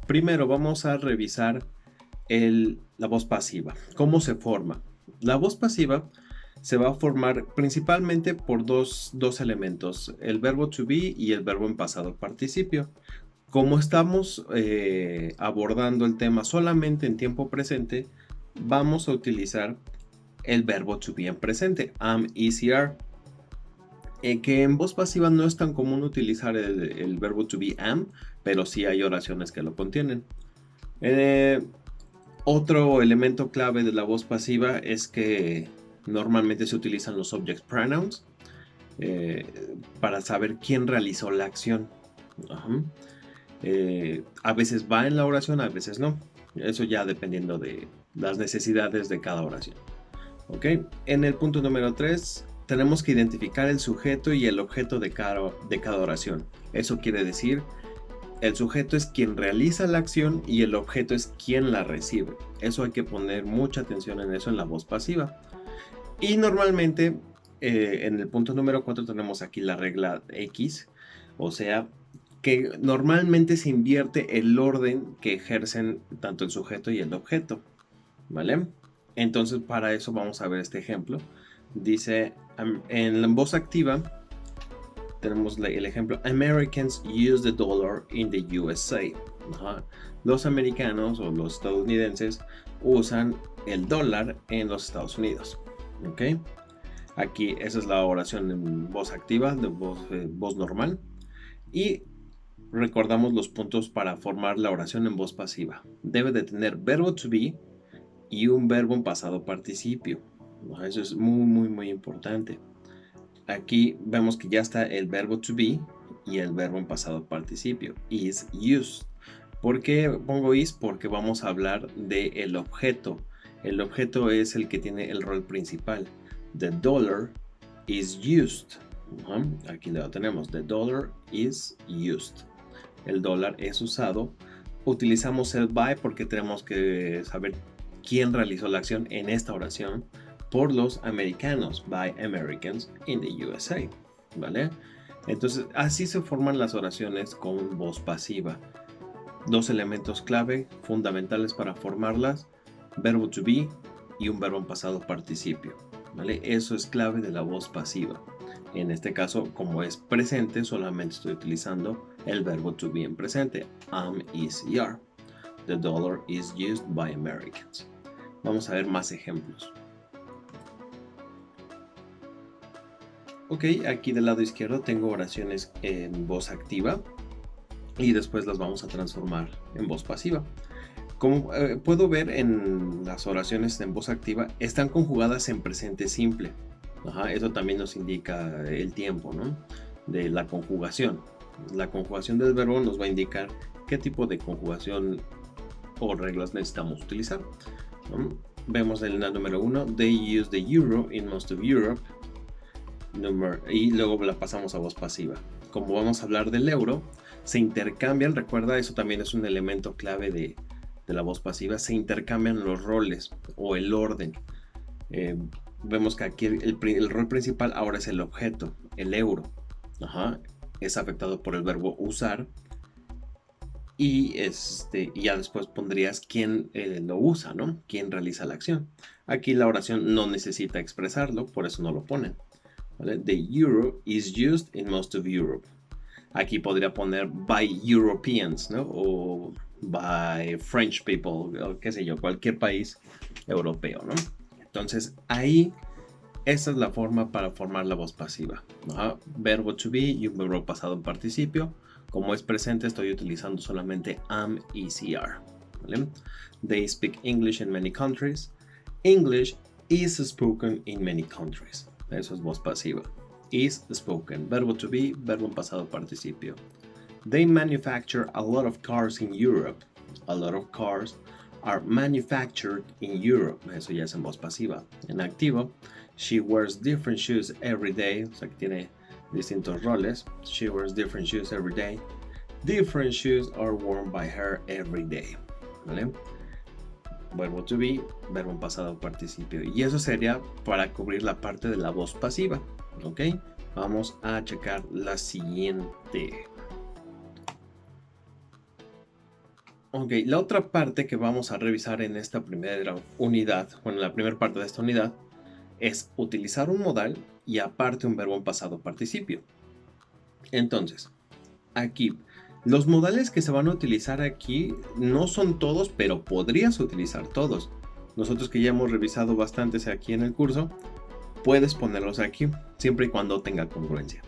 Primero vamos a revisar la voz pasiva. ¿Cómo se forma? La voz pasiva se va a formar principalmente por dos elementos, el verbo to be y el verbo en pasado participio. Como estamos abordando el tema solamente en tiempo presente, vamos a utilizar el verbo to be en presente, am, is y are. Que en voz pasiva no es tan común utilizar el verbo to be am, pero sí hay oraciones que lo contienen. Otro elemento clave de la voz pasiva es que normalmente se utilizan los subject pronouns para saber quién realizó la acción. Ajá. A veces va en la oración, a veces no. Eso ya dependiendo de las necesidades de cada oración. ¿Ok? En el punto número 3 tenemos que identificar el sujeto y el objeto de cada oración. Eso quiere decir, el sujeto es quien realiza la acción y el objeto es quien la recibe. Eso hay que poner mucha atención en eso en la voz pasiva. Y normalmente en el punto número 4 tenemos aquí la regla X, o sea, que normalmente se invierte el orden que ejercen tanto el sujeto y el objeto, ¿vale? Entonces para eso vamos a ver este ejemplo. Dice, en la voz activa tenemos el ejemplo, Americans use the dollar in the USA. Ajá. Los americanos o los estadounidenses usan el dólar en los Estados Unidos. ¿Ok? Aquí esa es la oración en voz activa, de voz normal. Y recordamos los puntos para formar la oración en voz pasiva. Debe de tener verbo to be y un verbo en pasado participio. Eso es muy importante. Aquí vemos que ya está el verbo to be y el verbo en pasado participio. Is used. ¿Por qué pongo is? Porque vamos a hablar del objeto. El objeto es el que tiene el rol principal. The dollar is used. Aquí lo tenemos. The dollar is used. El dólar es usado. Utilizamos el by porque tenemos que saber quién realizó la acción en esta oración. Por los americanos, by Americans in the USA, ¿vale? Entonces, así se forman las oraciones con voz pasiva. Dos elementos clave fundamentales para formarlas, verbo to be y un verbo en pasado participio, ¿vale? Eso es clave de la voz pasiva. En este caso, como es presente, solamente estoy utilizando el verbo to be en presente, am, is y are. The dollar is used by Americans. Vamos a ver más ejemplos. Ok, aquí del lado izquierdo tengo oraciones en voz activa y después las vamos a transformar en voz pasiva. Como puedo ver en las oraciones en voz activa, están conjugadas en presente simple. Ajá, eso también nos indica el tiempo, ¿no? De la conjugación. La conjugación del verbo nos va a indicar qué tipo de conjugación o reglas necesitamos utilizar, ¿no? Vemos en la número 1, they use the euro in most of Europe. Y luego la pasamos a voz pasiva. Como vamos a hablar del euro, se intercambian, recuerda, eso también es un elemento clave de la voz pasiva, se intercambian los roles o el orden. Vemos que aquí el rol principal ahora es el objeto, el euro. Ajá, es afectado por el verbo usar. Y ya después pondrías quién lo usa, ¿no? Quién realiza la acción. Aquí la oración no necesita expresarlo, por eso no lo ponen. ¿Vale? The euro is used in most of Europe. Aquí podría poner by Europeans, ¿no? O by French people, o qué sé yo, cualquier país europeo, ¿no? Entonces ahí, esa es la forma para formar la voz pasiva. Verbo to be y un verbo pasado en participio. Como es presente, estoy utilizando solamente am, is y are. ¿Vale? They speak English in many countries. English is spoken in many countries. Eso es voz pasiva. Is spoken. Verbo to be, verbo en pasado participio. They manufacture a lot of cars in Europe. A lot of cars are manufactured in Europe. Eso ya es en voz pasiva. En activo, she wears different shoes every day. O sea que tiene distintos roles. She wears different shoes every day. Different shoes are worn by her every day. ¿Vale? Verbo to be, verbo en pasado participio. Y eso sería para cubrir la parte de la voz pasiva. ¿Ok? Vamos a checar la siguiente. Ok, la otra parte que vamos a revisar en esta primera unidad, bueno, en la primera parte de esta unidad, es utilizar un modal y aparte un verbo en pasado participio. Entonces, aquí, los modales que se van a utilizar aquí no son todos, pero podrías utilizar todos. Nosotros que ya hemos revisado bastantes aquí en el curso, puedes ponerlos aquí, siempre y cuando tenga congruencia.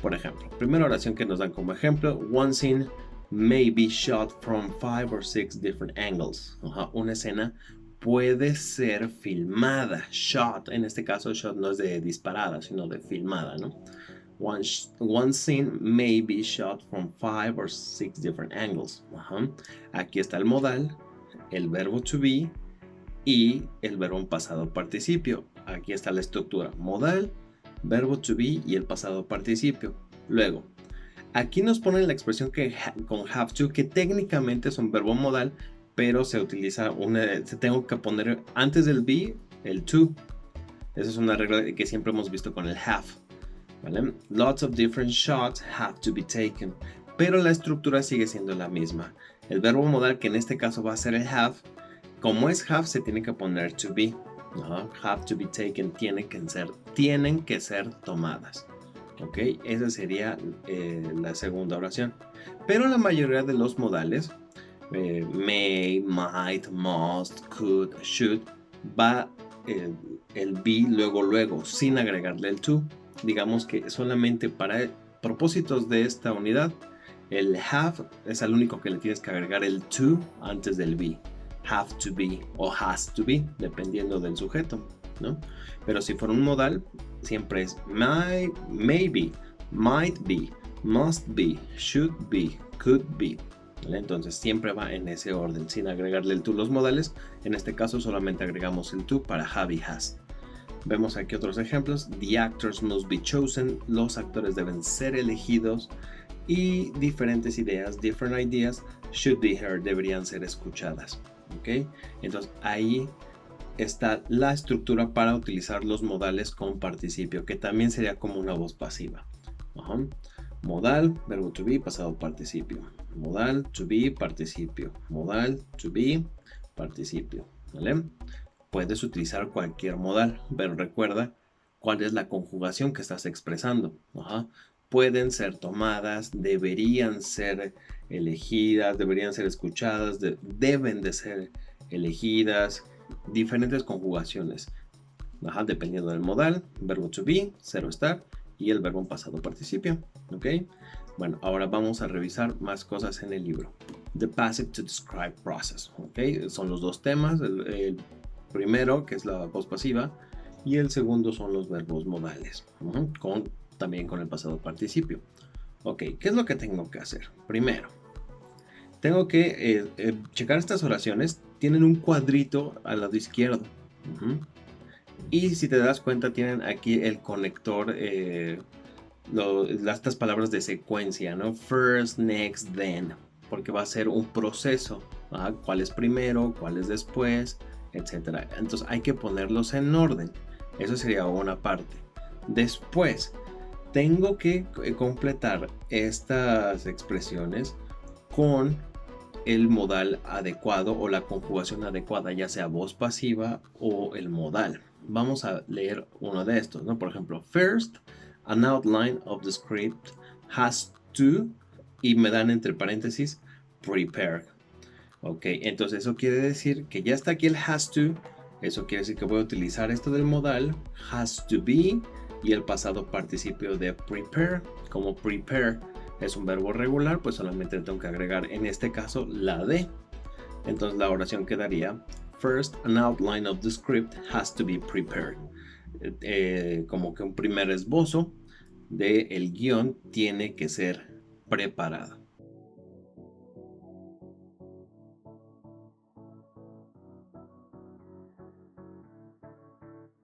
Por ejemplo, primera oración que nos dan como ejemplo, one scene may be shot from 5 or 6 different angles. Una escena puede ser filmada, shot, en este caso shot no es de disparada, sino de filmada, ¿no? One scene may be shot from 5 or 6 different angles. Aquí está el modal, el verbo to be y el verbo en pasado participio. Aquí está la estructura, modal, verbo to be y el pasado participio. Luego, aquí nos ponen la expresión que con have to, que técnicamente es un verbo modal, pero se utiliza se tengo que poner antes del be el to. Esa es una regla que siempre hemos visto con el have. ¿Vale? Lots of different shots have to be taken, pero la estructura sigue siendo la misma. El verbo modal, que en este caso va a ser el have, como es have, se tiene que poner to be. ¿No? Have to be taken, tienen que ser tomadas. ¿Ok? Esa sería la segunda oración. Pero la mayoría de los modales, may, might, must, could, should, va el be luego, sin agregarle el to. Digamos que solamente para propósitos de esta unidad, el have es el único que le tienes que agregar el to antes del be. Have to be o has to be, dependiendo del sujeto, ¿no? Pero si fuera un modal, siempre es maybe, might be, must be, should be, could be. ¿Vale? Entonces siempre va en ese orden, sin agregarle el to los modales. En este caso solamente agregamos el to para have y has. Vemos aquí otros ejemplos. The actors must be chosen. Los actores deben ser elegidos. Y diferentes ideas, different ideas, should be heard, deberían ser escuchadas. ¿Ok? Entonces ahí está la estructura para utilizar los modales con participio, que también sería como una voz pasiva. Modal, verbo to be, pasado participio. Modal, to be, participio. Modal, to be, participio. ¿Vale? Puedes utilizar cualquier modal, pero recuerda cuál es la conjugación que estás expresando. Pueden ser tomadas, deberían ser elegidas, deberían ser escuchadas, deben de ser elegidas, diferentes conjugaciones. Dependiendo del modal, verbo to be, cero estar y el verbo en pasado participio. ¿Ok? Bueno, ahora vamos a revisar más cosas en el libro. The passive to describe process. ¿Ok? Son los dos temas. El primero, que es la voz pasiva, y el segundo son los verbos modales, también con el pasado participio. Ok, ¿qué es lo que tengo que hacer? Primero, tengo que checar estas oraciones. Tienen un cuadrito al lado izquierdo. Y si te das cuenta, tienen aquí el conector, estas palabras de secuencia, ¿no? First, next, then. Porque va a ser un proceso. ¿Cuál es primero? ¿Cuál es después? Etcétera. Entonces hay que ponerlos en orden. Eso sería una parte. Después, tengo que completar estas expresiones con el modal adecuado o la conjugación adecuada, ya sea voz pasiva o el modal. Vamos a leer uno de estos, ¿no? Por ejemplo, first, an outline of the script has to, y me dan entre paréntesis, prepare. Ok, entonces eso quiere decir que ya está aquí el has to. Eso quiere decir que voy a utilizar esto del modal, has to be, y el pasado participio de prepare. Como prepare es un verbo regular, pues solamente tengo que agregar en este caso la de. Entonces la oración quedaría, first, an outline of the script has to be prepared. Como que un primer esbozo del guión tiene que ser preparado.